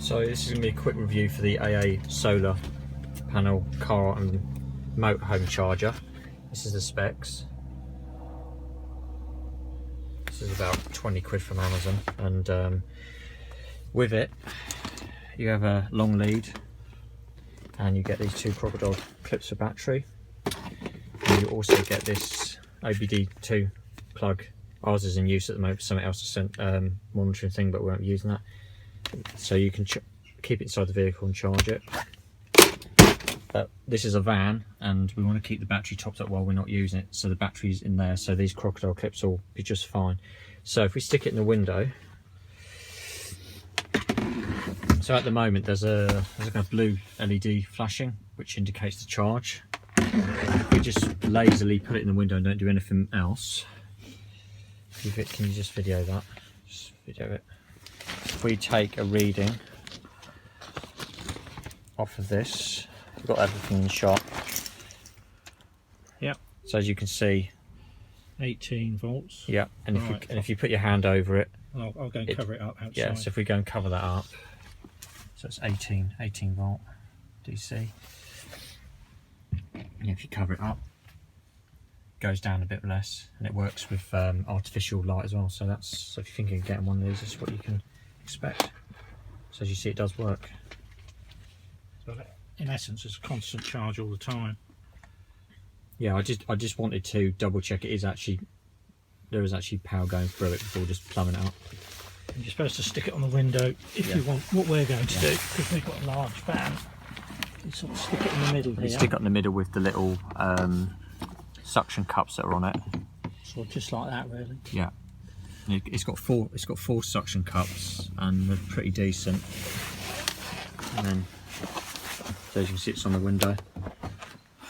So this is going to be a quick review for the AA solar panel car and motorhome charger. This is the specs. This is about 20 quid from Amazon, and with it you have a long lead and you get these two crocodile clips for battery, and you also get this OBD2 plug. Ours is in use at the moment, something else is monitoring thing, but we won't be using that. So you can keep it inside the vehicle and charge it. This is a van and we want to keep the battery topped up while we're not using it, so the battery's in there, so these crocodile clips will be just fine. So if we stick it in the window, so at the moment there's a blue LED flashing which indicates the charge. If we just lazily put it in the window and don't do anything else, can you just video that? Just video it. If we take a reading off of this, we've got everything in the shop. Yep. So as you can see, 18 volts. Yeah, and if you put your hand over it, I'll go and cover it up outside. Yeah, so if we go and cover that up, so it's 18 volt DC. And if you cover it up, it goes down a bit less, and it works with artificial light as well. So if you're thinking of getting one of these, this is what you can expect. So as you see, it does work. So in essence, it's a constant charge all the time. Yeah, I just wanted to double check there is actually power going through it before just plumbing it up. And you're supposed to stick it on the window if you want. What we're going to do, because we've got a large van, you sort of stick it in the middle here. You stick it in the middle with the little suction cups that are on it. So just like that, really. Yeah. It's got four suction cups, and they're pretty decent. And then, so as you can see, it's on the window,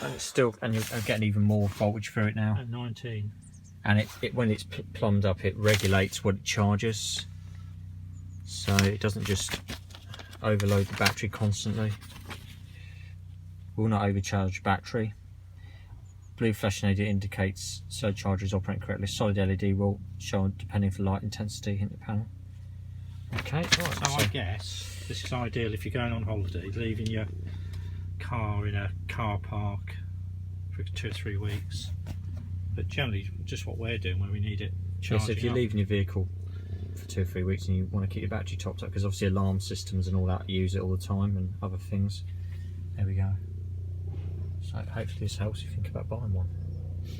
and it's still, and you're getting even more voltage through it now. At 19. And it when it's plumbed up, it regulates what it charges, so it doesn't just overload the battery constantly. Will not overcharge battery. Blue flashing LED indicates surge charger is operating correctly. Solid LED will show depending for light intensity in the panel. Okay, right, so I guess this is ideal if you're going on holiday, leaving your car in a car park for 2 or 3 weeks. But generally, just what we're doing when we need it charging. Yes, if you're leaving your vehicle for 2 or 3 weeks and you want to keep your battery topped up, because obviously alarm systems and all that use it all the time and other things. There we go. So hopefully this helps you think about buying one.